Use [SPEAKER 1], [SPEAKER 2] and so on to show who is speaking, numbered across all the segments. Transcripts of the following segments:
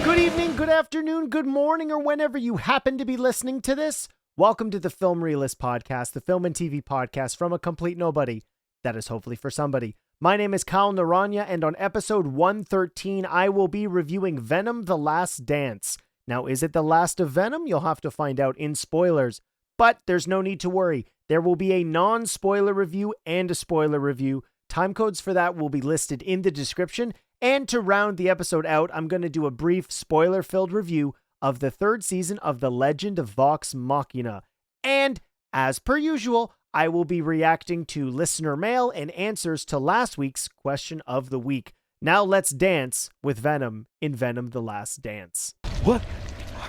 [SPEAKER 1] Good evening, good afternoon, good morning, or whenever you happen to be listening to this. Welcome to the Film Realist Podcast, the film and TV podcast from a complete nobody. That is hopefully for somebody. My name is Kyle Naranya, and on episode 113, I will be reviewing Venom: The Last Dance. Now, is it the last of Venom? You'll have to find out in spoilers. But there's no need to worry. There will be a non-spoiler review and a spoiler review. Time codes for that will be listed in the description. And to round the episode out, I'm going to do a brief spoiler-filled review of the third season of The Legend of Vox Machina. And, as per usual, I will be reacting to listener mail and answers to last week's question of the week. Now let's dance with Venom in Venom: The Last Dance.
[SPEAKER 2] What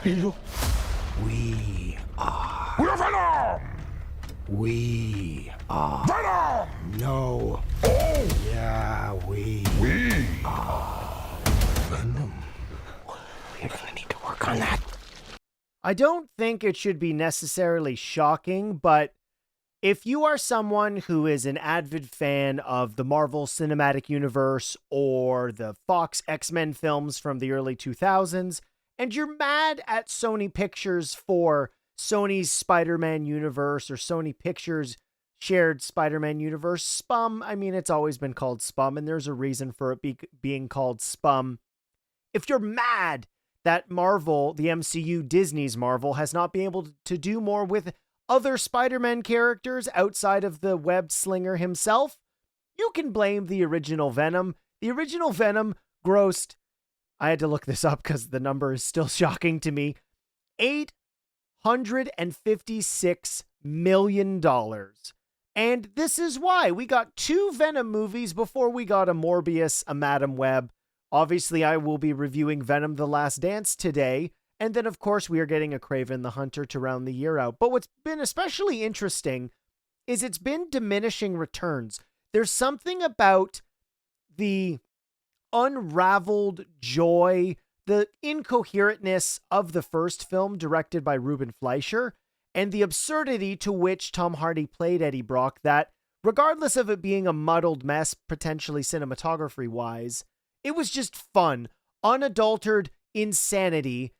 [SPEAKER 2] are you?
[SPEAKER 3] We are.
[SPEAKER 2] We're Venom!
[SPEAKER 3] We are.
[SPEAKER 2] Venom!
[SPEAKER 3] No.
[SPEAKER 2] Oh!
[SPEAKER 3] Yeah, we
[SPEAKER 2] are.
[SPEAKER 3] Venom. We're gonna need to work on that.
[SPEAKER 1] I don't think it should be necessarily shocking, but if you are someone who is an avid fan of the Marvel Cinematic Universe or the Fox X-Men films from the early 2000s, and you're mad at Sony Pictures for Sony's Spider-Man universe or Sony Pictures shared Spider-Man universe spum, I mean, it's always been called spum, and there's a reason for it being called spum. If you're mad that Marvel, the MCU, Disney's Marvel, has not been able to do more with other Spider-Man characters outside of the web slinger himself, you can blame the original Venom. The original Venom grossed, I had to look this up because the number is still shocking to me, $856 million. And this is why we got 2 Venom movies before we got a Morbius, a Madam Web. Obviously, I will be reviewing Venom: The Last Dance today. And then, of course, we are getting a Kraven the Hunter to round the year out. But what's been especially interesting is it's been diminishing returns. There's something about the unraveled joy, the incoherentness of the first film directed by Ruben Fleischer, and the absurdity to which Tom Hardy played Eddie Brock, that regardless of it being a muddled mess, potentially cinematography-wise, it was just fun, unadulterated insanity.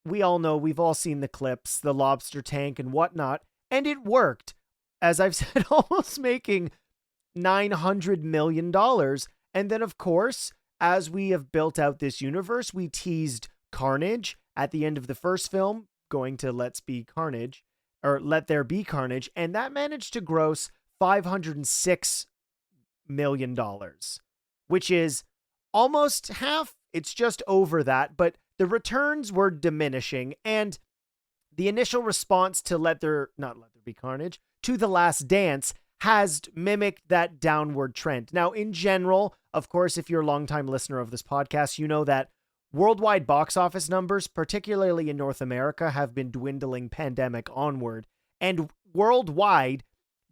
[SPEAKER 1] We all know, we've all seen the clips, the lobster tank and whatnot, and it worked. As I've said, almost making $900 million. And then, of course, as we have built out this universe, we teased Carnage at the end of the first film, going to Let There Be Carnage, and that managed to gross $506 million, which is almost half. It's just over that, but the returns were diminishing, and the initial response to to The Last Dance has mimicked that downward trend. Now, in general, of course, if you're a longtime listener of this podcast, you know that worldwide box office numbers, particularly in North America, have been dwindling pandemic onward. And worldwide,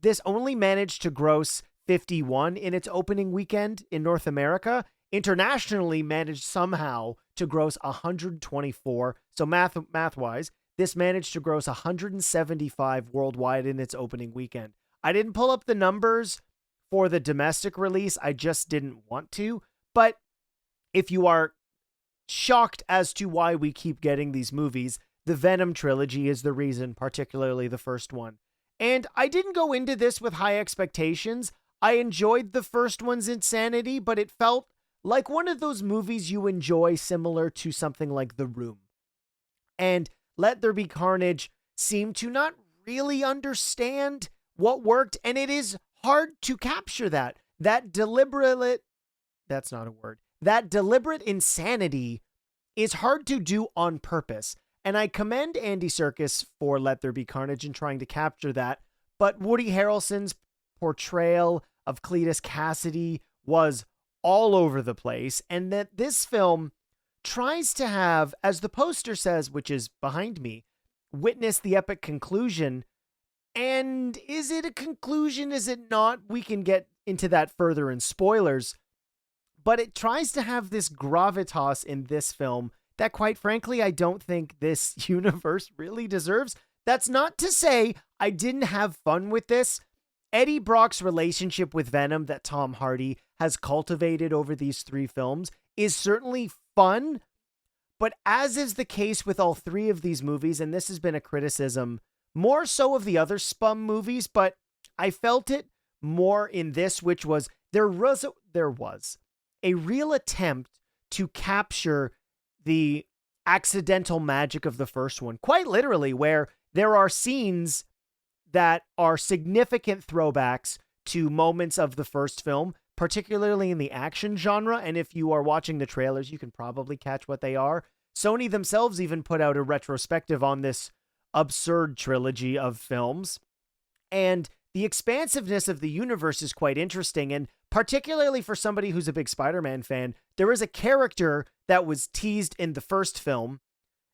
[SPEAKER 1] this only managed to gross 51 in its opening weekend in North America. Internationally managed somehow to gross 124. So math-wise, this managed to gross 175 worldwide in its opening weekend. I didn't pull up the numbers for the domestic release. I just didn't want to. But if you are shocked as to why we keep getting these movies, the Venom trilogy is the reason, particularly the first one. And I didn't go into this with high expectations. I enjoyed the first one's insanity, but it felt like one of those movies you enjoy, similar to something like The Room. And Let There Be Carnage seemed to not really understand what worked, and it is hard to capture that. That deliberate insanity is hard to do on purpose. And I commend Andy Serkis for Let There Be Carnage in trying to capture that. But Woody Harrelson's portrayal of Cletus Cassidy was all over the place, and that this film tries to have, as the poster says, which is behind me, witness the epic conclusion. And is it a conclusion? Is it not? We can get into that further in spoilers. But it tries to have this gravitas in this film that, quite frankly, I don't think this universe really deserves. That's not to say I didn't have fun with this. Eddie Brock's relationship with Venom that Tom Hardy has cultivated over these 3 films is certainly fun, But as is the case with all three of these movies, and this has been a criticism more so of the other Spum movies, but I felt it more in this, which was there was a real attempt to capture the accidental magic of the first one, quite literally, where there are scenes that are significant throwbacks to moments of the first film, particularly in the action genre. And if you are watching the trailers, you can probably catch what they are. Sony themselves even put out a retrospective on this absurd trilogy of films. And the expansiveness of the universe is quite interesting. And particularly for somebody who's a big Spider-Man fan, there is a character that was teased in the first film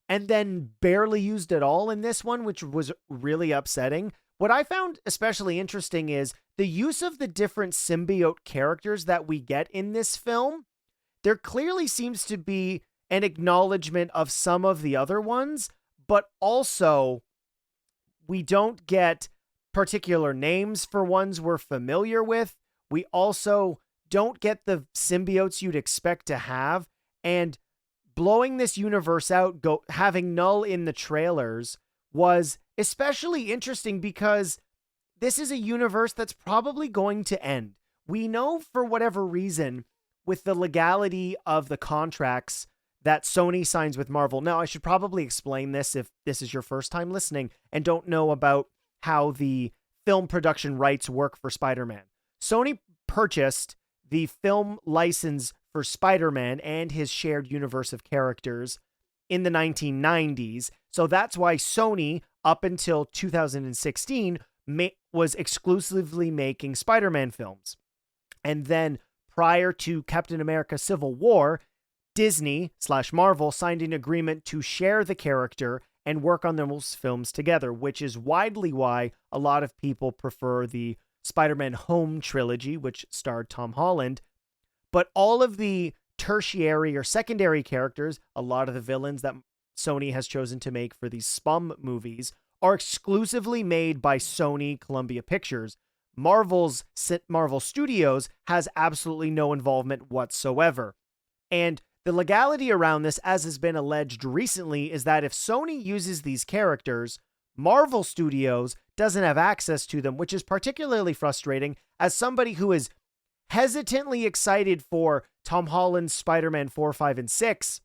[SPEAKER 1] and then barely used at all in this one, which was really upsetting. What I found especially interesting is the use of the different symbiote characters that we get in this film. There clearly seems to be an acknowledgement of some of the other ones, but also we don't get particular names for ones we're familiar with. We also don't get the symbiotes you'd expect to have. And blowing this universe out, having Null in the trailers was especially interesting because this is a universe that's probably going to end. We know for whatever reason, with the legality of the contracts that Sony signs with Marvel. Now, I should probably explain this if this is your first time listening and don't know about how the film production rights work for Spider-Man. Sony purchased the film license for Spider-Man and his shared universe of characters in the 1990s. So that's why Sony, up until 2016, was exclusively making Spider-Man films. And then prior to Captain America Civil War, Disney/Marvel signed an agreement to share the character and work on those films together, which is widely why a lot of people prefer the Spider-Man Home trilogy, which starred Tom Holland. But all of the tertiary or secondary characters, a lot of the villains that Sony has chosen to make for these Spum movies, are exclusively made by Sony Columbia Pictures. Marvel Studios has absolutely no involvement whatsoever. And the legality around this, as has been alleged recently, is that if Sony uses these characters, Marvel Studios doesn't have access to them, which is particularly frustrating as somebody who is hesitantly excited for Tom Holland's Spider-Man 4, 5, and 6,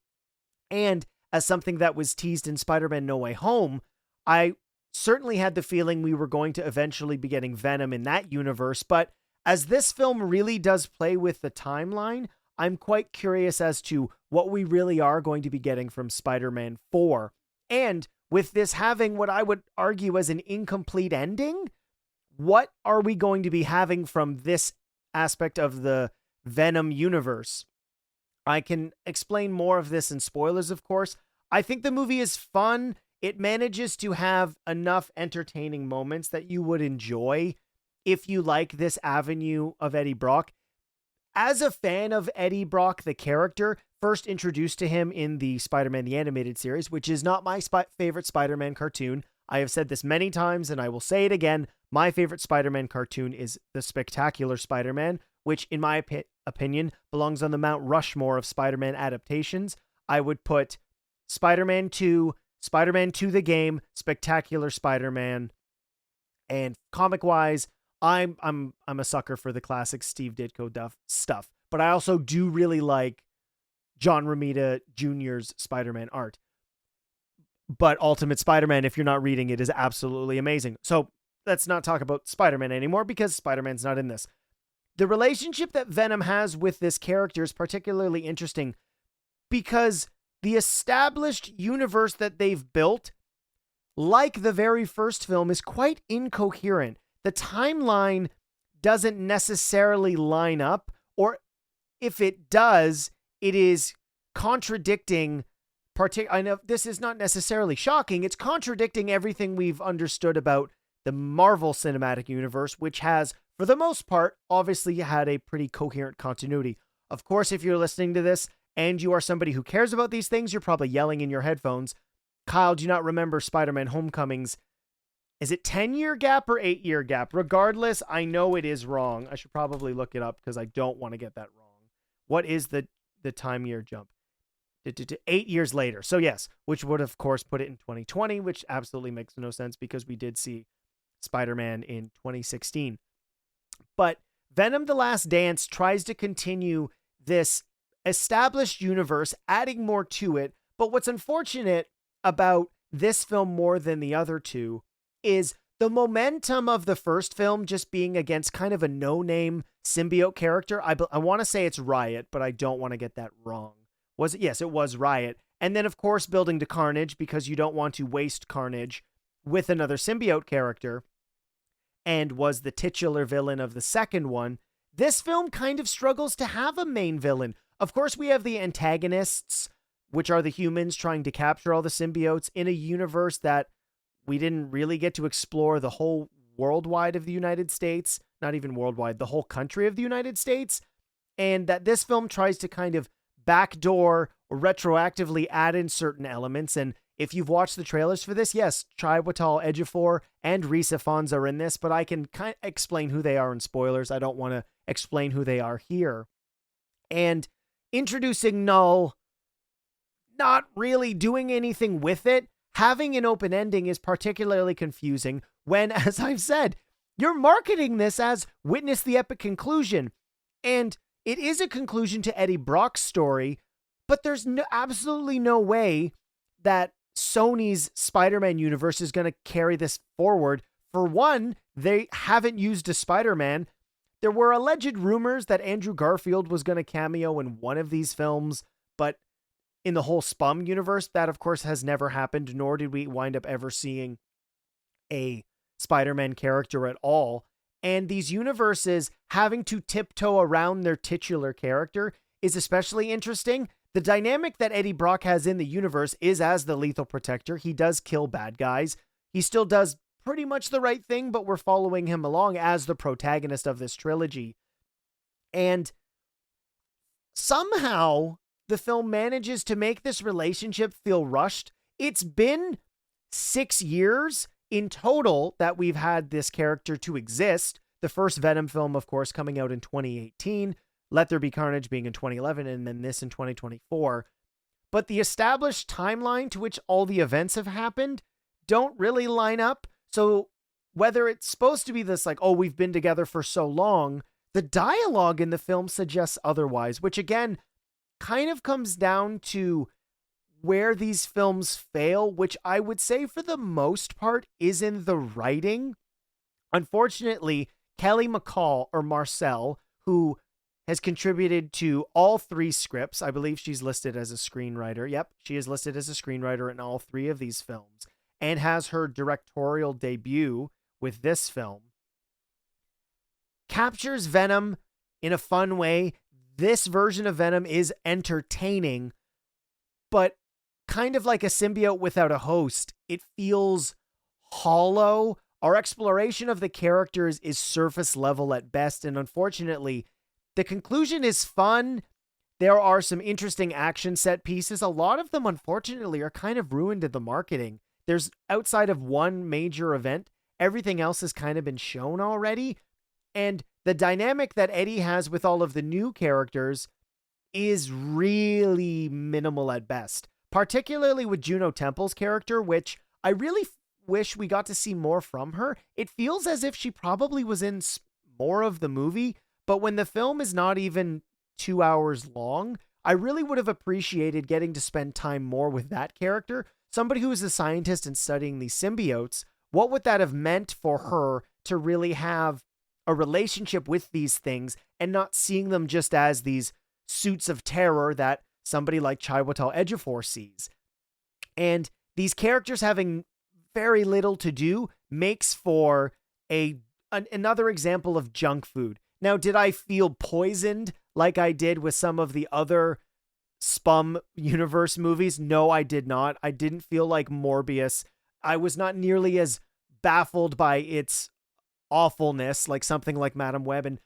[SPEAKER 1] and as something that was teased in Spider-Man No Way Home. I certainly had the feeling we were going to eventually be getting Venom in that universe, but as this film really does play with the timeline, I'm quite curious as to what we really are going to be getting from Spider-Man 4. And with this having what I would argue as an incomplete ending, what are we going to be having from this aspect of the Venom universe? I can explain more of this in spoilers, of course. I think the movie is fun. It manages to have enough entertaining moments that you would enjoy if you like this avenue of Eddie Brock. As a fan of Eddie Brock, the character, first introduced to him in the Spider-Man the Animated Series, which is not my favorite Spider-Man cartoon. I have said this many times, and I will say it again. My favorite Spider-Man cartoon is The Spectacular Spider-Man, which, in my opinion, belongs on the Mount Rushmore of Spider-Man adaptations. I would put Spider-Man 2, Spider-Man 2 the game, Spectacular Spider-Man, and comic-wise, I'm a sucker for the classic Steve Ditko stuff, but I also do really like John Romita Jr.'s Spider-Man art. But Ultimate Spider-Man, if you're not reading it, is absolutely amazing. So let's not talk about Spider-Man anymore because Spider-Man's not in this. The relationship that Venom has with this character is particularly interesting because the established universe that they've built, like the very first film, is quite incoherent. The timeline doesn't necessarily line up, or if it does, it is contradicting. I know this is not necessarily shocking. It's contradicting everything we've understood about the Marvel Cinematic Universe, which has, for the most part, obviously had a pretty coherent continuity. Of course, if you're listening to this and you are somebody who cares about these things, you're probably yelling in your headphones. Kyle, do you not remember Spider-Man Homecoming's, is it 10-year gap or 8-year gap? Regardless, I know it is wrong. I should probably look it up because I don't want to get that wrong. What is the time year jump? 8 years later. So yes, which would of course put it in 2020, which absolutely makes no sense because we did see Spider-Man in 2016. But Venom: The Last Dance tries to continue this established universe, adding more to it. But what's unfortunate about this film more than the other two is the momentum of the first film just being against kind of a no-name symbiote character. I want to say it's Riot, but I don't want to get that wrong. Was it? Yes, it was Riot. And then, of course, building to Carnage because you don't want to waste Carnage with another symbiote character, and was the titular villain of the second one. This film kind of struggles to have a main villain. Of course, we have the antagonists, which are the humans trying to capture all the symbiotes in a universe that we didn't really get to explore the whole worldwide of the United States, not even worldwide, the whole country of the United States, and that this film tries to kind of backdoor or retroactively add in certain elements. And if you've watched the trailers for this, yes, Chiwetel Ejiofor and Risa Fons are in this, but I can kind of explain who they are in spoilers. I don't want to explain who they are here. And introducing Null, not really doing anything with it, having an open ending is particularly confusing when, as I've said, you're marketing this as witness the epic conclusion. And it is a conclusion to Eddie Brock's story, but there's absolutely no way that Sony's Spider-Man universe is going to carry this forward. For one, they haven't used a Spider-Man. There were alleged rumors that Andrew Garfield was going to cameo in one of these films, but in the whole Spum universe, that of course has never happened, nor did we wind up ever seeing a Spider-Man character at all. And these universes having to tiptoe around their titular character is especially interesting. The dynamic that Eddie Brock has in the universe is as the Lethal Protector. He does kill bad guys. He still does pretty much the right thing, but we're following him along as the protagonist of this trilogy. And somehow the film manages to make this relationship feel rushed. It's been 6 years in total that we've had this character to exist. The first Venom film, of course, coming out in 2018, Let There Be Carnage being in 2011, and then this in 2024. But the established timeline to which all the events have happened don't really line up. So whether it's supposed to be this like, oh, we've been together for so long, the dialogue in the film suggests otherwise, which again kind of comes down to where these films fail, which I would say for the most part is in the writing. Unfortunately, Kelly McCall, or Marcel, who has contributed to all 3 scripts, I believe she's listed as a screenwriter. Yep, she is listed as a screenwriter in all 3 of these films, and has her directorial debut with this film, captures Venom in a fun way. This version of Venom is entertaining, but kind of like a symbiote without a host. It feels hollow. Our exploration of the characters is surface level at best, and unfortunately, the conclusion is fun. There are some interesting action set pieces. A lot of them, unfortunately, are kind of ruined in the marketing. There's, outside of one major event, everything else has kind of been shown already, and the dynamic that Eddie has with all of the new characters is really minimal at best, particularly with Juno Temple's character, which I really wish we got to see more from her. It feels as if she probably was in more of the movie, but when the film is not even 2 hours long, I really would have appreciated getting to spend time more with that character. Somebody who is a scientist and studying these symbiotes, what would that have meant for her to really have a relationship with these things and not seeing them just as these suits of terror that somebody like Chiwetel Ejiofor sees? And these characters having very little to do makes for another example of junk food. Now, did I feel poisoned like I did with some of the other Spum universe movies? No, I did not. I didn't feel like Morbius. I was not nearly as baffled by its awfulness like something like Madam Web. And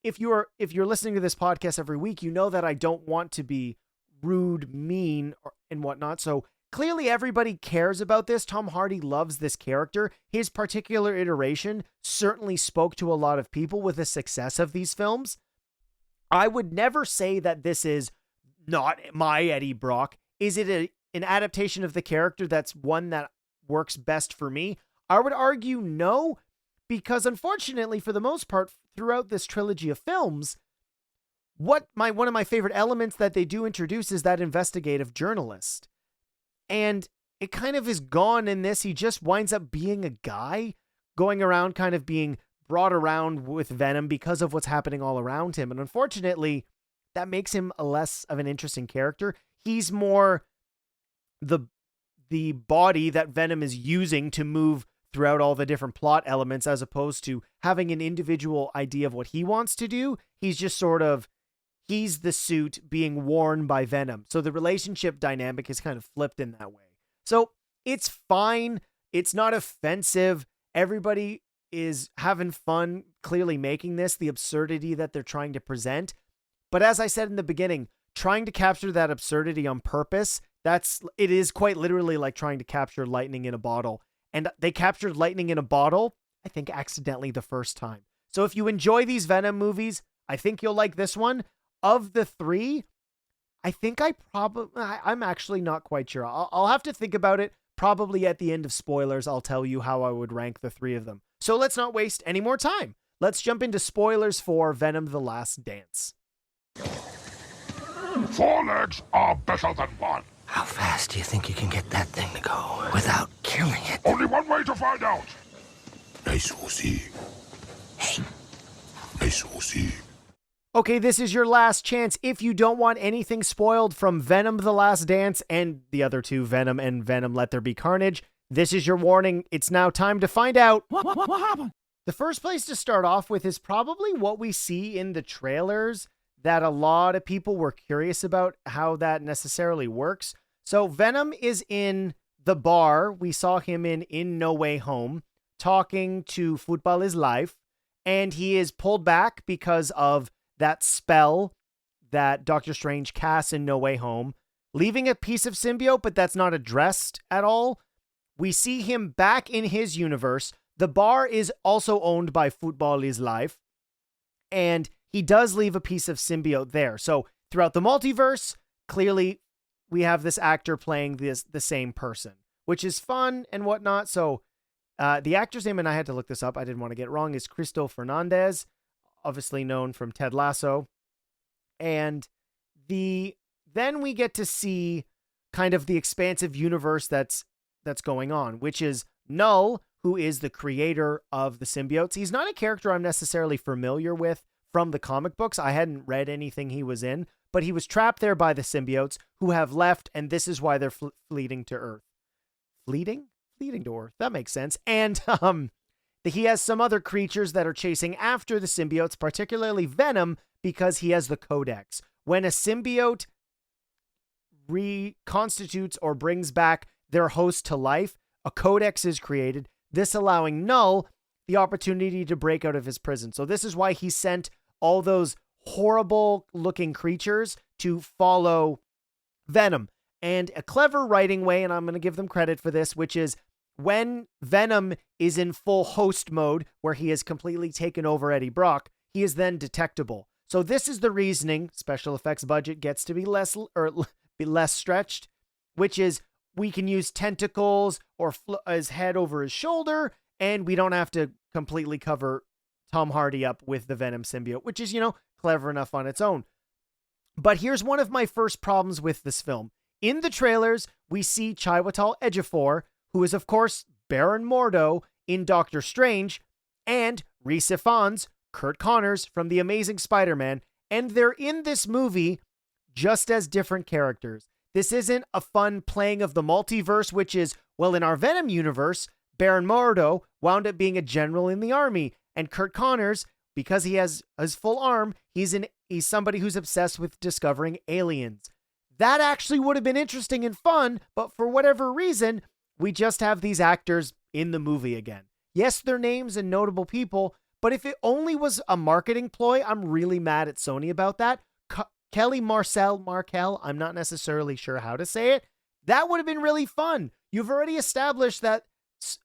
[SPEAKER 1] if you're listening to this podcast every week, you know that I don't want to be rude, mean, and whatnot. So clearly everybody cares about this. Tom Hardy loves this character. His particular iteration certainly spoke to a lot of people with the success of these films. I would never say that this is not my Eddie Brock. Is it an adaptation of the character that's one that works best for me? I would argue no, because unfortunately, for the most part, throughout this trilogy of films, one of my favorite elements that they do introduce is that investigative journalist. And it kind of is gone in this. He just winds up being a guy going around kind of being brought around with Venom because of what's happening all around him. And unfortunately, that makes him a less of an interesting character. He's more the body that Venom is using to move throughout all the different plot elements, as opposed to having an individual idea of what he wants to do. He's just sort of, he's the suit being worn by Venom. So the relationship dynamic is kind of flipped in that way. So it's fine. It's not offensive. Everybody is having fun clearly making this, the absurdity that they're trying to present. But as I said in the beginning, trying to capture that absurdity on purpose, it is quite literally like trying to capture lightning in a bottle. And they captured lightning in a bottle, I think, accidentally the first time. So if you enjoy these Venom movies, I think you'll like this one. Of the three, I think I'm actually not quite sure. I'll have to think about it. Probably at the end of spoilers, I'll tell you how I would rank the three of them. So let's not waste any more time. Let's jump into spoilers for Venom: The Last Dance.
[SPEAKER 2] 4 legs are better than 1.
[SPEAKER 3] How fast do you think you can get that thing to go without killing it?
[SPEAKER 2] Only one way to find out. Nice see.
[SPEAKER 3] Hey,
[SPEAKER 2] Nice see.
[SPEAKER 1] Okay, this is your last chance. If you don't want anything spoiled from Venom: The Last Dance and the other two, Venom and Venom Let There Be Carnage, this is your warning. It's now time to find out.
[SPEAKER 2] What happened?
[SPEAKER 1] The first place to start off with is probably what we see in the trailers that a lot of people were curious about how that necessarily works. So Venom is in the bar we saw him in No Way Home, talking to Football is Life, and he is pulled back because of that spell that Doctor Strange casts in No Way Home, leaving a piece of symbiote, but that's not addressed at all. We see him back in his universe. The bar is also owned by Football is Life, and he does leave a piece of symbiote there. So throughout the multiverse, clearly we have this actor playing the same person, which is fun and whatnot. So the actor's name, and I had to look this up, I didn't want to get it wrong, is Cristo Fernandez, obviously known from Ted Lasso. And then we get to see kind of the expansive universe that's going on, which is Null, who is the creator of the symbiotes. He's not a character I'm necessarily familiar with from the comic books. I hadn't read anything he was in, but he was trapped there by the symbiotes who have left, and this is why they're fleeting to Earth. Fleeting to Earth. That makes sense. And he has some other creatures that are chasing after the symbiotes, particularly Venom, because he has the Codex. When a symbiote reconstitutes or brings back their host to life, a Codex is created, this allowing Null the opportunity to break out of his prison. So this is why he sent all those horrible looking creatures to follow Venom. And a clever writing way, and I'm going to give them credit for this, which is when Venom is in full host mode, where he has completely taken over Eddie Brock, he is then detectable. So this is the reasoning. Special effects budget gets to be less stretched, which is we can use tentacles or his head over his shoulder, and we don't have to completely cover Tom Hardy up with the Venom symbiote, which is, clever enough on its own. But here's one of my first problems with this film. In the trailers, we see Chiwetel Ejiofor, who is, of course, Baron Mordo in Doctor Strange, and Rhys Ifans, Kurt Connors from The Amazing Spider-Man, and they're in this movie just as different characters. This isn't a fun playing of the multiverse, which is, well, in our Venom universe, Baron Mordo wound up being a general in the army, and Kurt Connors, because he has his full arm, he's somebody who's obsessed with discovering aliens. That actually would have been interesting and fun, but for whatever reason, we just have these actors in the movie again. Yes, they're names and notable people, but if it only was a marketing ploy, I'm really mad at Sony about that. Kelly Markell, I'm not necessarily sure how to say it. That would have been really fun. You've already established that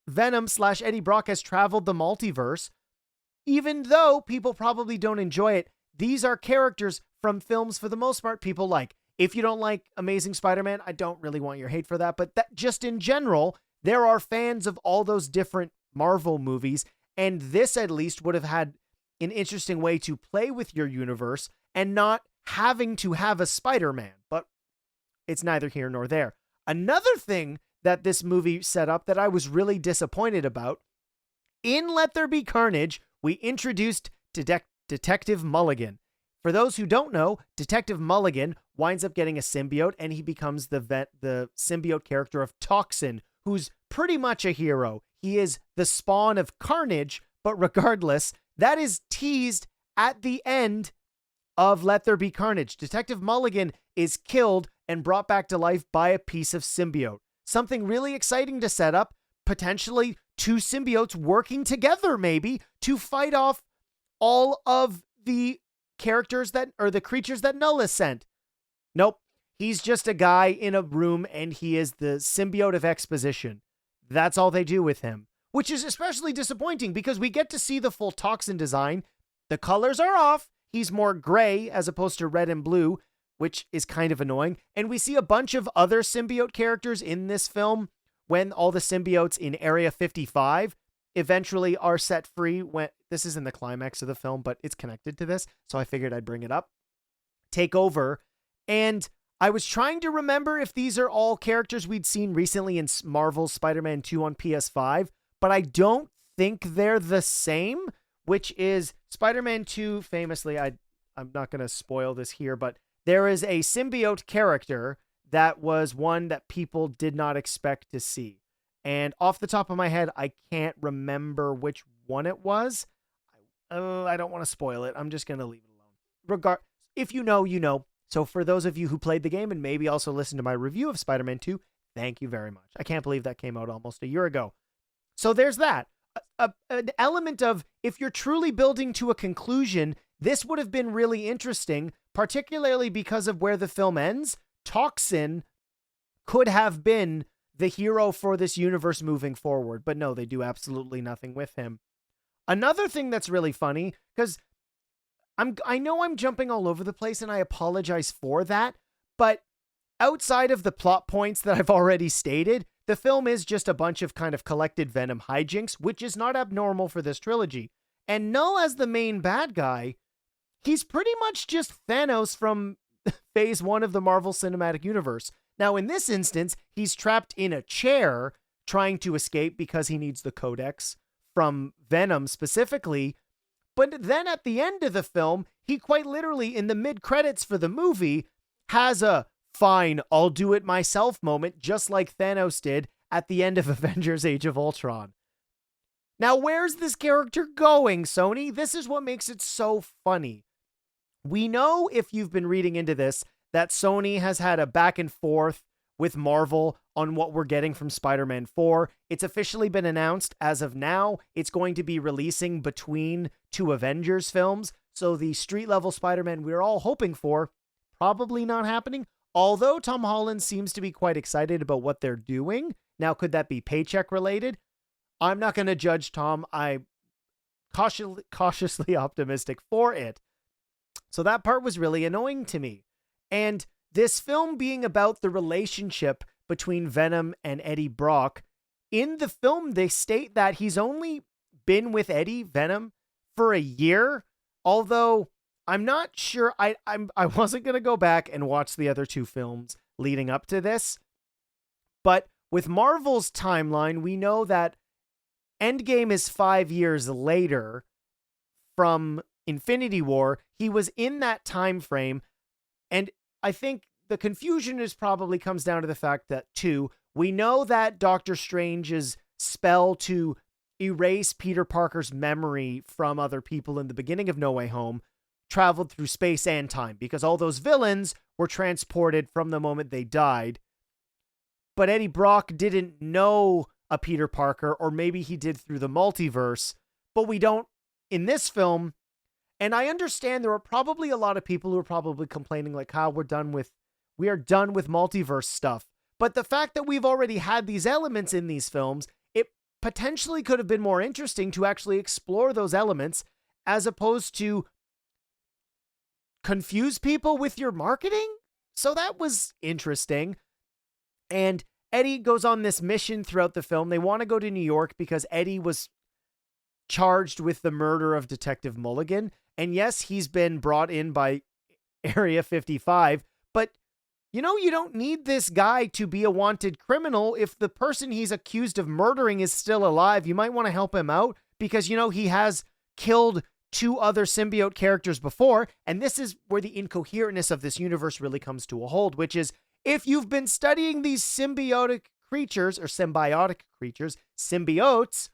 [SPEAKER 1] Venom/Eddie Brock has traveled the multiverse. Even though people probably don't enjoy it, these are characters from films for the most part people like. If you don't like Amazing Spider-Man, I don't really want your hate for that, but that just in general, there are fans of all those different Marvel movies, and this at least would have had an interesting way to play with your universe and not having to have a Spider-Man, but it's neither here nor there. Another thing that this movie set up that I was really disappointed about, in Let There Be Carnage, we introduced Detective Mulligan. For those who don't know, Detective Mulligan winds up getting a symbiote, and he becomes the symbiote character of Toxin, who's pretty much a hero. He is the spawn of Carnage, but regardless, that is teased at the end of Let There Be Carnage. Detective Mulligan is killed and brought back to life by a piece of symbiote. Something really exciting to set up, potentially two symbiotes working together maybe to fight off all of the characters the creatures that Null sent. Nope. He's just a guy in a room, and he is the symbiote of exposition. That's all they do with him, which is especially disappointing because we get to see the full Toxin design. The colors are off. He's more gray as opposed to red and blue, which is kind of annoying. And we see a bunch of other symbiote characters in this film when all the symbiotes in Area 55 eventually are set free. When this is in the climax of the film, but it's connected to this, so I figured I'd bring it up. Take over. And I was trying to remember if these are all characters we'd seen recently in Marvel's Spider-Man 2 on PS5, but I don't think they're the same, which is Spider-Man 2 famously, I'm not going to spoil this here, but there is a symbiote character that was one that people did not expect to see. And off the top of my head, I can't remember which one it was. I don't want to spoil it. I'm just going to leave it alone. If you know, you know. So for those of you who played the game and maybe also listened to my review of Spider-Man 2, thank you very much. I can't believe that came out almost a year ago. So there's that. An element of, if you're truly building to a conclusion, this would have been really interesting, particularly because of where the film ends. Toxin could have been the hero for this universe moving forward, but no, they do absolutely nothing with him. Another thing that's really funny, because I know I'm jumping all over the place and I apologize for that, but outside of the plot points that I've already stated, the film is just a bunch of kind of collected Venom hijinks, which is not abnormal for this trilogy. And Null as the main bad guy, he's pretty much just Thanos from Phase 1 of the Marvel Cinematic Universe. Now, in this instance, he's trapped in a chair trying to escape because he needs the Codex from Venom specifically. But then at the end of the film, he quite literally, in the mid-credits for the movie, has a fine, I'll do it myself moment, just like Thanos did at the end of Avengers Age of Ultron. Now, where's this character going, Sony? This is what makes it so funny. We know, if you've been reading into this, that Sony has had a back and forth with Marvel on what we're getting from Spider-Man 4. It's officially been announced as of now. It's going to be releasing between two Avengers films. So the street-level Spider-Man we're all hoping for, probably not happening. Although Tom Holland seems to be quite excited about what they're doing. Now, could that be paycheck related? I'm not going to judge Tom. I'm cautiously optimistic for it. So that part was really annoying to me. And this film being about the relationship between Venom and Eddie Brock, in the film they state that he's only been with Eddie, Venom, for a year. Although I'm not sure, I wasn't going to go back and watch the other two films leading up to this. But with Marvel's timeline, we know that Endgame is 5 years later from Infinity War. He was in that time frame, and I think the confusion is probably comes down to the fact that, two, we know that Doctor Strange's spell to erase Peter Parker's memory from other people in the beginning of No Way Home traveled through space and time, because all those villains were transported from the moment they died. But Eddie Brock didn't know a Peter Parker, or maybe he did through the multiverse, but we don't in this film. And I understand there are probably a lot of people who are probably complaining like, how we are done with multiverse stuff. But the fact that we've already had these elements in these films, it potentially could have been more interesting to actually explore those elements as opposed to confuse people with your marketing. So that was interesting. And Eddie goes on this mission throughout the film. They want to go to New York because Eddie was charged with the murder of Detective Mulligan. And yes, he's been brought in by Area 55, but you don't need this guy to be a wanted criminal. If the person he's accused of murdering is still alive, you might want to help him out because, he has killed 2 other symbiote characters before. And this is where the incoherentness of this universe really comes to a hold, which is if you've been studying these symbiotic creatures, symbiotes,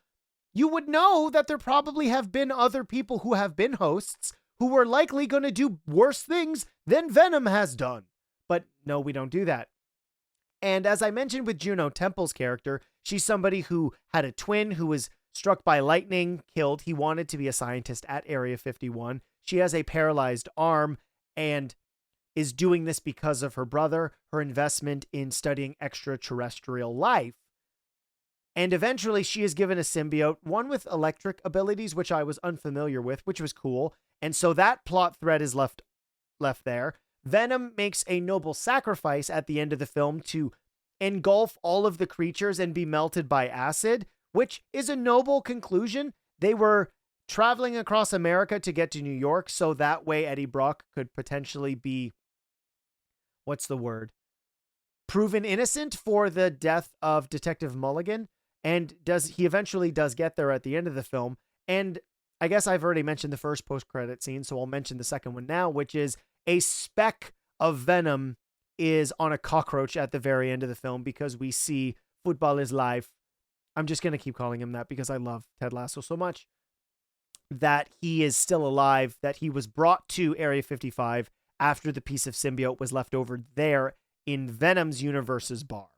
[SPEAKER 1] you would know that there probably have been other people who have been hosts who were likely going to do worse things than Venom has done. But no, we don't do that. And as I mentioned with Juno Temple's character, she's somebody who had a twin who was struck by lightning, killed. He wanted to be a scientist at Area 51. She has a paralyzed arm and is doing this because of her brother, her investment in studying extraterrestrial life. And eventually she is given a symbiote, one with electric abilities, which I was unfamiliar with, which was cool. And so that plot thread is left there. Venom makes a noble sacrifice at the end of the film to engulf all of the creatures and be melted by acid, which is a noble conclusion. They were traveling across America to get to New York, so that way Eddie Brock could potentially be, proven innocent for the death of Detective Mulligan. And he eventually does get there at the end of the film. And I guess I've already mentioned the first post-credit scene, so I'll mention the second one now, which is a speck of Venom is on a cockroach at the very end of the film because we see Football is Life. I'm just going to keep calling him that because I love Ted Lasso so much. That he is still alive, that he was brought to Area 55 after the piece of symbiote was left over there in Venom's universe's bar.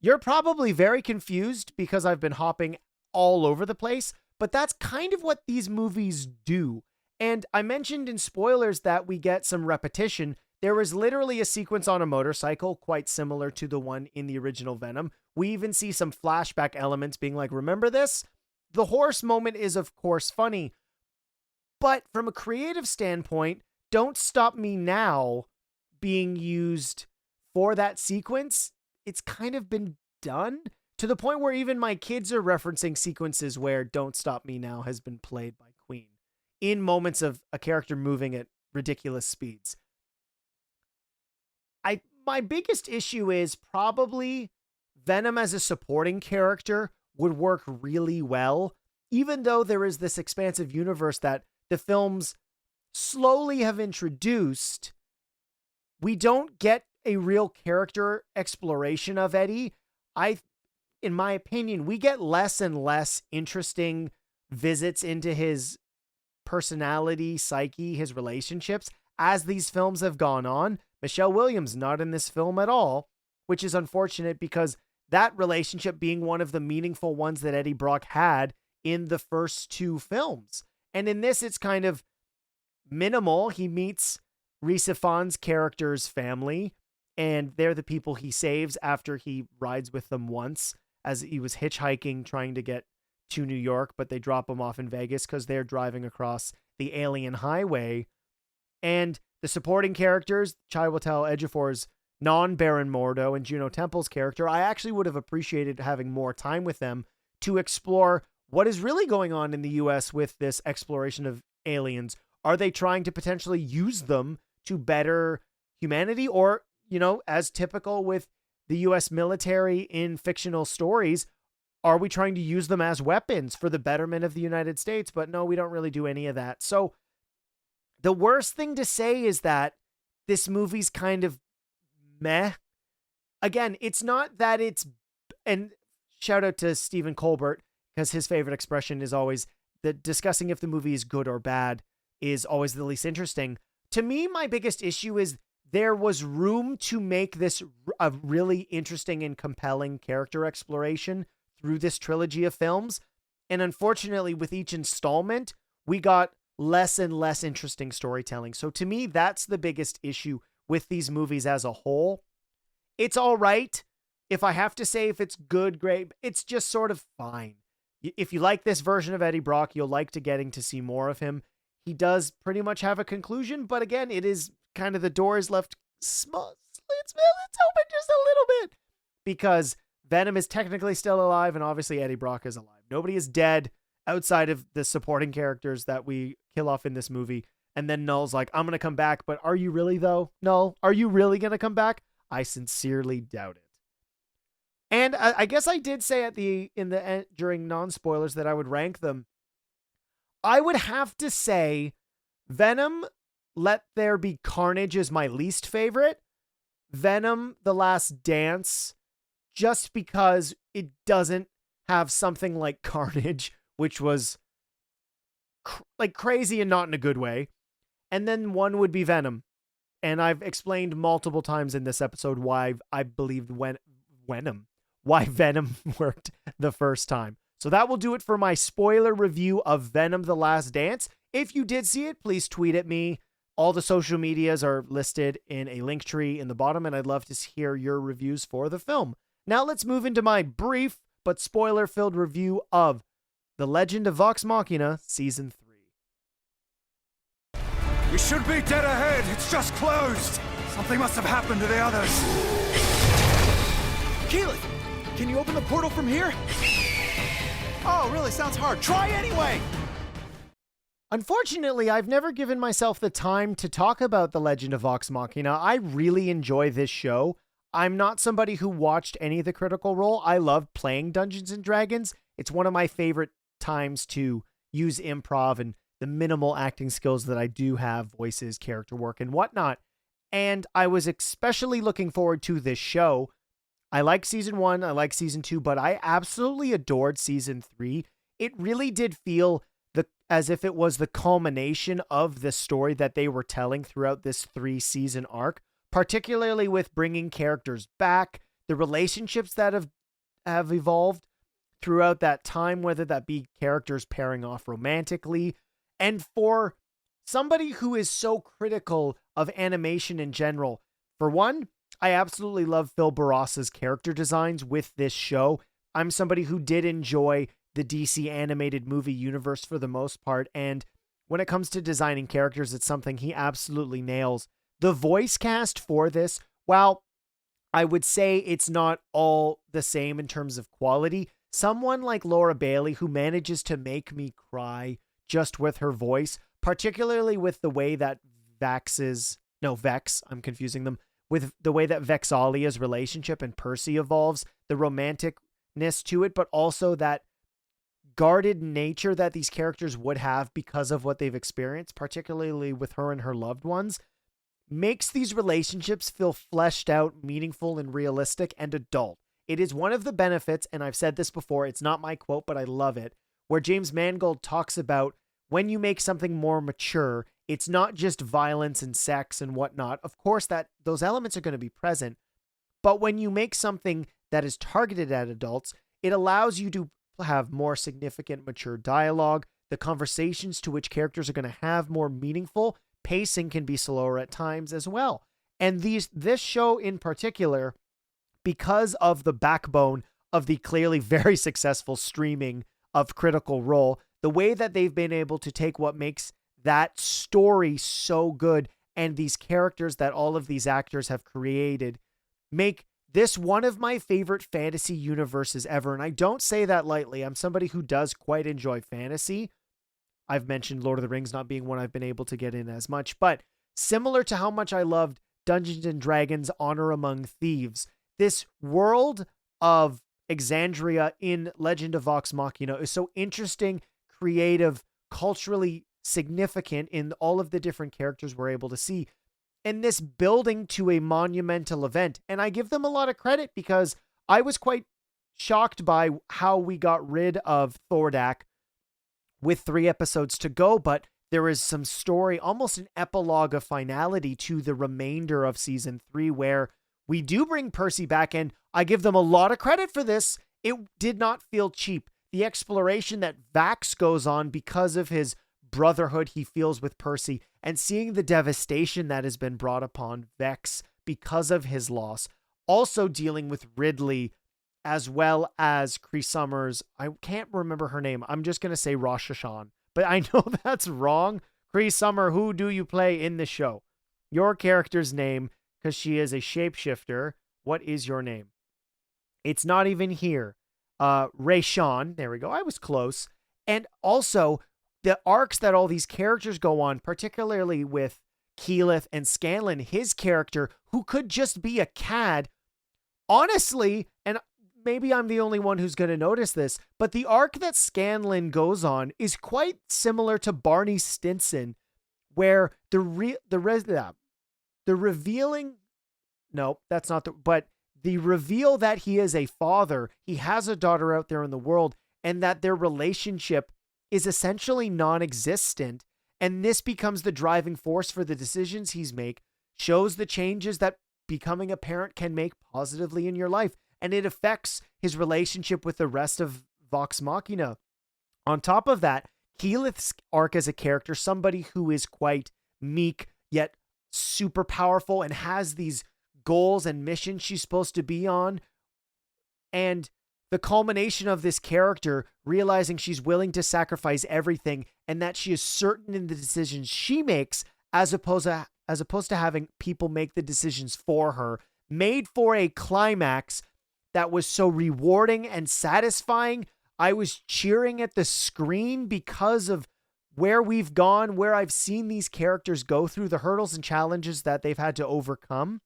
[SPEAKER 1] You're probably very confused because I've been hopping all over the place, but that's kind of what these movies do. And I mentioned in spoilers that we get some repetition. There was literally a sequence on a motorcycle quite similar to the one in the original Venom. We even see some flashback elements being like, remember this? The horse moment is, of course, funny. But from a creative standpoint, Don't Stop Me Now being used for that sequence, it's kind of been done to the point where even my kids are referencing sequences where Don't Stop Me Now has been played by Queen in moments of a character moving at ridiculous speeds. My biggest issue is probably Venom as a supporting character would work really well, even though there is this expansive universe that the films slowly have introduced. We don't get a real character exploration of Eddie. In my opinion, we get less and less interesting visits into his personality, psyche, his relationships as these films have gone on. Michelle Williams not in this film at all, which is unfortunate because that relationship being one of the meaningful ones that Eddie Brock had in the first 2 films. And in this, it's kind of minimal. He meets Rhys Ifan's character's family, and they're the people he saves after he rides with them once as he was hitchhiking trying to get to New York, but they drop him off in Vegas because they're driving across the alien highway. And the supporting characters, Chiwetel Ejiofor's non-Baron Mordo and Juno Temple's character, I actually would have appreciated having more time with them to explore what is really going on in the US with this exploration of aliens. Are they trying to potentially use them to better humanity? Or, as typical with the US military in fictional stories, are we trying to use them as weapons for the betterment of the United States? But no, we don't really do any of that. So the worst thing to say is that this movie's kind of meh. Again, it's not that it's, and shout out to Stephen Colbert, because his favorite expression is always that discussing if the movie is good or bad is always the least interesting. To me, my biggest issue is there was room to make this a really interesting and compelling character exploration through this trilogy of films. And unfortunately, with each installment, we got less and less interesting storytelling. So to me, that's the biggest issue with these movies as a whole. It's all right. If I have to say if it's good, great, it's just sort of fine. If you like this version of Eddie Brock, you'll like to getting to see more of him. He does pretty much have a conclusion, but again, it is kind of the door is left small, let's open just a little bit, because Venom is technically still alive, and obviously Eddie Brock is alive. Nobody is dead outside of the supporting characters that we kill off in this movie. And then Null's like, I'm going to come back, but are you really, though? Null, are you really going to come back? I sincerely doubt it. And I guess I did say at the end, during non-spoilers, that I would rank them. I would have to say Venom, Let There Be Carnage is my least favorite. Venom, The Last Dance, just because it doesn't have something like Carnage, which was like crazy and not in a good way. And then one would be Venom. And I've explained multiple times in this episode why I believed why Venom worked the first time. So that will do it for my spoiler review of Venom The Last Dance. If you did see it, please tweet at me. All the social medias are listed in a link tree in the bottom, and I'd love to hear your reviews for the film. Now let's move into my brief but spoiler-filled review of The Legend of Vox Machina Season 3.
[SPEAKER 4] We should be dead ahead. It's just closed. Something must have happened to the others. Keyleth, can you open the portal from here? Oh, really? Sounds hard. Try anyway.
[SPEAKER 1] Unfortunately, I've never given myself the time to talk about The Legend of Vox Machina. I really enjoy this show. I'm not somebody who watched any of the Critical Role. I love playing Dungeons and Dragons. It's one of my favorite times to use improv and the minimal acting skills that I do have, voices, character work, and whatnot. And I was especially looking forward to this show. I like season 1, I like season 2, but I absolutely adored season 3. It really did feel as if it was the culmination of the story that they were telling throughout this 3-season arc, particularly with bringing characters back, the relationships that have evolved throughout that time, whether that be characters pairing off romantically. And for somebody who is so critical of animation in general, for one, I absolutely love Phil Barassa's character designs with this show. I'm somebody who did enjoy the DC animated movie universe for the most part, and when it comes to designing characters, it's something he absolutely nails. The voice cast for this, while I would say it's not all the same in terms of quality, someone like Laura Bailey, who manages to make me cry just with her voice, particularly with the way that Vex, I'm confusing them, with the way that Vexalia's relationship and Percy evolves, the romanticness to it, but also that guarded nature that these characters would have because of what they've experienced, particularly with her and her loved ones, makes these relationships feel fleshed out, meaningful, and realistic and adult. It is one of the benefits, and I've said this before, it's not my quote, but I love it, where James Mangold talks about when you make something more mature, it's not just violence and sex and whatnot. Of course, that those elements are going to be present, but when you make something that is targeted at adults, it allows you to have more significant, mature dialogue. The conversations to which characters are going to have more meaningful. Pacing can be slower at times as well. And this show in particular, because of the backbone of the clearly very successful streaming of Critical Role, the way that they've been able to take what makes that story so good and these characters that all of these actors have created make this one of my favorite fantasy universes ever. And I don't say that lightly. I'm somebody who does quite enjoy fantasy. I've mentioned Lord of the Rings not being one I've been able to get in as much, but similar to how much I loved Dungeons and Dragons Honor Among Thieves, this world of Exandria in Legend of Vox Machina is so interesting, creative, culturally significant in all of the different characters we're able to see. And this building to a monumental event. And I give them a lot of credit because I was quite shocked by how we got rid of Thordak with 3 episodes to go, but there is some story, almost an epilogue of finality to the remainder of season 3, where we do bring Percy back, and I give them a lot of credit for this. It did not feel cheap. The exploration that Vax goes on because of his brotherhood he feels with Percy, and seeing the devastation that has been brought upon Vex because of his loss. Also dealing with Ridley, as well as Cree Summers. I can't remember her name. I'm just going to say Rosh Hashan, but I know that's wrong. Cree Summer, who do you play in the show? Your character's name because she is a shapeshifter. What is your name? It's not even here. Rayshawn. There we go. I was close. And also, the arcs that all these characters go on, particularly with Keyleth and Scanlan, his character, who could just be a cad, honestly, and maybe I'm the only one who's going to notice this, but the arc that Scanlan goes on is quite similar to Barney Stinson, where the revealing, no, that's not but the reveal that he is a father, he has a daughter out there in the world, and that their relationship is essentially non-existent. And this becomes the driving force for the decisions he's make, shows the changes that becoming a parent can make positively in your life. And it affects his relationship with the rest of Vox Machina. On top of that, Keyleth's arc as a character, somebody who is quite meek, yet super powerful and has these goals and missions she's supposed to be on. And the culmination of this character realizing she's willing to sacrifice everything and that she is certain in the decisions she makes as opposed to having people make the decisions for her, made for a climax that was so rewarding and satisfying. I was cheering at the screen because of where we've gone, where I've seen these characters go through the hurdles and challenges that they've had to overcome.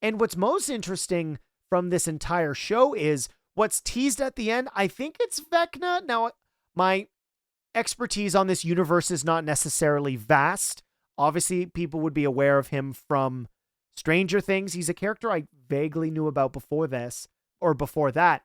[SPEAKER 1] And what's most interesting from this entire show is what's teased at the end. I think it's Vecna. Now, my expertise on this universe is not necessarily vast. Obviously, people would be aware of him from Stranger Things. He's a character I vaguely knew about before this, or before that.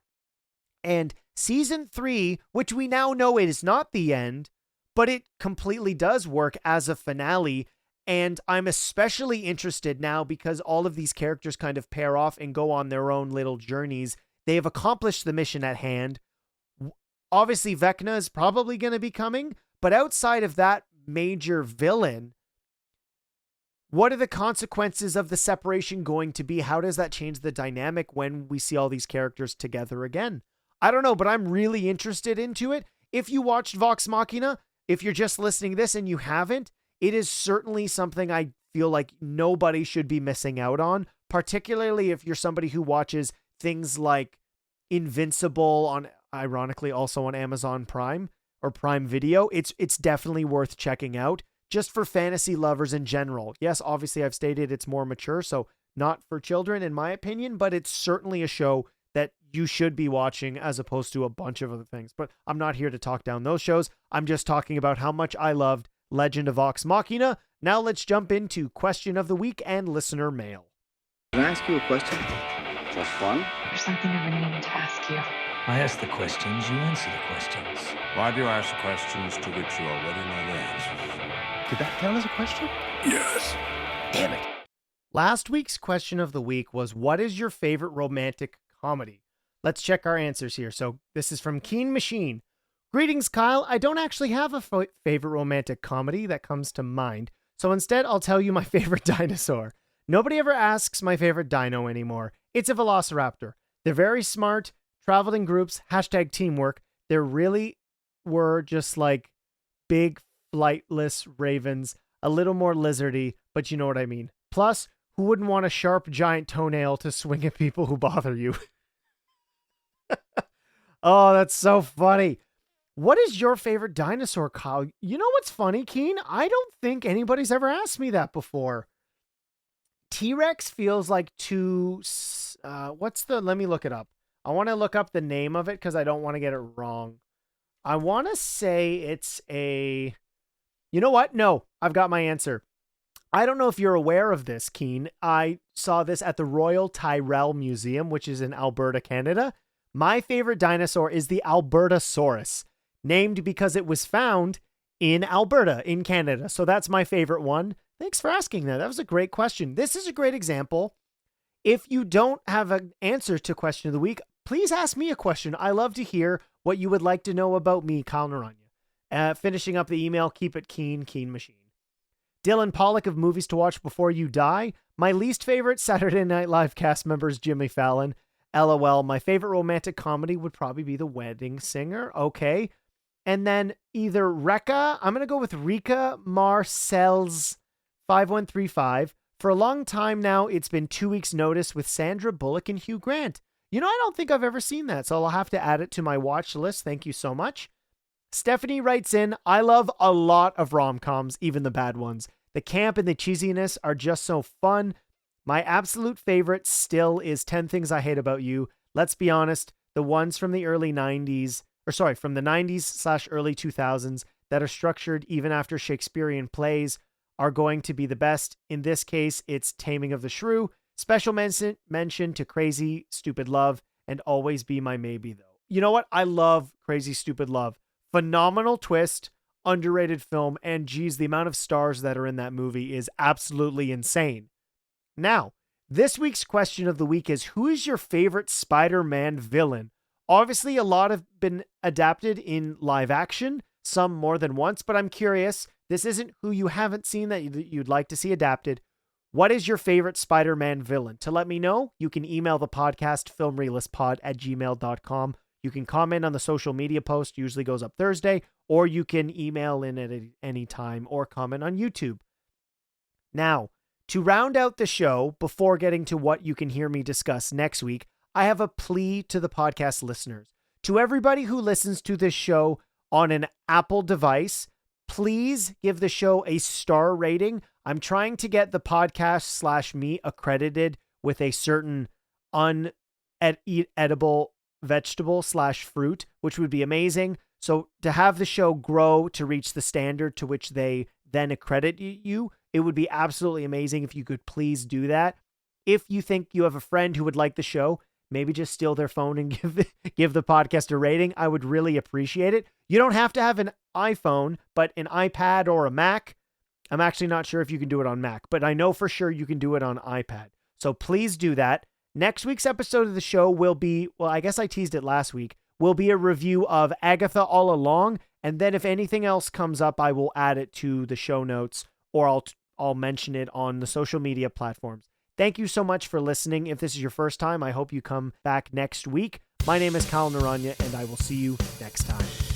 [SPEAKER 1] And season 3, which we now know it is not the end, but it completely does work as a finale. And I'm especially interested now because all of these characters kind of pair off and go on their own little journeys. They have accomplished the mission at hand. Obviously, Vecna is probably going to be coming, but outside of that major villain, what are the consequences of the separation going to be? How does that change the dynamic when we see all these characters together again? I don't know, but I'm really interested into it. If you watched Vox Machina, if you're just listening to this and you haven't, it is certainly something I feel like nobody should be missing out on, particularly if you're somebody who watches things like Invincible on, ironically, also on Amazon Prime or Prime Video. It's definitely worth checking out just for fantasy lovers in general. Yes, obviously I've stated it's more mature, so not for children in my opinion, but it's certainly a show that you should be watching as opposed to a bunch of other things. But I'm not here to talk down those shows. I'm just talking about how much I loved Legend of Vox Machina. Now let's jump into question of the week and listener mail.
[SPEAKER 5] Can I ask you a question? Just fun?
[SPEAKER 6] There's something I've been meaning to ask you.
[SPEAKER 3] I ask the questions, you answer the questions.
[SPEAKER 2] Why do you ask questions to which you already know the answers?
[SPEAKER 5] Did that count as a question?
[SPEAKER 2] Yes.
[SPEAKER 5] Damn it.
[SPEAKER 1] Last week's question of the week was, what is your favorite romantic comedy? Let's check our answers here. So this is from Keen Machine. Greetings, Kyle. I don't actually have a favorite romantic comedy that comes to mind. So instead, I'll tell you my favorite dinosaur. Nobody ever asks my favorite dino anymore. It's a velociraptor. They're very smart, traveled in groups, hashtag teamwork. They really were just like big, flightless ravens, a little more lizardy, but you know what I mean. Plus, who wouldn't want a sharp, giant toenail to swing at people who bother you? Oh, that's so funny. What is your favorite dinosaur, Kyle? You know what's funny, Keen? I don't think anybody's ever asked me that before. T-Rex feels like too... let me look it up. I want to look up the name of it because I don't want to get it wrong. I want to say it's a... You know what? No, I've got my answer. I don't know if you're aware of this, Keen. I saw this at the Royal Tyrrell Museum, which is in Alberta, Canada. My favorite dinosaur is the Albertosaurus, named because it was found in Alberta, in Canada. So that's my favorite one. Thanks for asking that. That was a great question. This is a great example. If you don't have an answer to question of the week, please ask me a question. I love to hear what you would like to know about me, Kyle Naranya. Finishing up the email, keep it keen, Keen Machine. Dylan Pollock of Movies to Watch Before You Die. My least favorite Saturday Night Live cast member is Jimmy Fallon. LOL. My favorite romantic comedy would probably be The Wedding Singer. Okay. And then either I'm going to go with Rika Marcel's 5135 For a long time now, it's been 2 weeks' notice with Sandra Bullock and Hugh Grant. You know, I don't think I've ever seen that, so I'll have to add it to my watch list. Thank you so much. Stephanie writes in, I love a lot of rom-coms, even the bad ones. The camp and the cheesiness are just so fun. My absolute favorite still is 10 Things I Hate About You. Let's be honest, the ones from the from the 90s/early 2000s that are structured even after Shakespearean plays are going to be the best. In this case, it's Taming of the Shrew. Special mention to Crazy Stupid Love and Always Be My Maybe, though. You know what? I love Crazy Stupid Love. Phenomenal twist, underrated film, and geez, the amount of stars that are in that movie is absolutely insane. Now, this week's question of the week is, who is your favorite Spider-Man villain? Obviously, a lot have been adapted in live action, some more than once, but I'm curious, this isn't who you haven't seen that you'd like to see adapted. What is your favorite Spider-Man villain? To let me know, you can email the podcast, filmreelistpod@gmail.com. You can comment on the social media post, usually goes up Thursday, or you can email in at any time or comment on YouTube. Now, to round out the show, before getting to what you can hear me discuss next week, I have a plea to the podcast listeners. To everybody who listens to this show on an Apple device, please give the show a star rating. I'm trying to get the podcast/me accredited with a certain unedible vegetable/fruit, which would be amazing. So to have the show grow to reach the standard to which they then accredit you, it would be absolutely amazing if you could please do that. If you think you have a friend who would like the show, maybe just steal their phone and give the podcast a rating. I would really appreciate it. You don't have to have an iPhone, but an iPad or a Mac. I'm actually not sure if you can do it on Mac, but I know for sure you can do it on iPad. So please do that. Next week's episode of the show will be, well, I guess I teased it last week, will be a review of Agatha All Along. And then if anything else comes up, I will add it to the show notes, or I'll mention it on the social media platforms. Thank you so much for listening. If this is your first time, I hope you come back next week. My name is Kyle Naranya, and I will see you next time.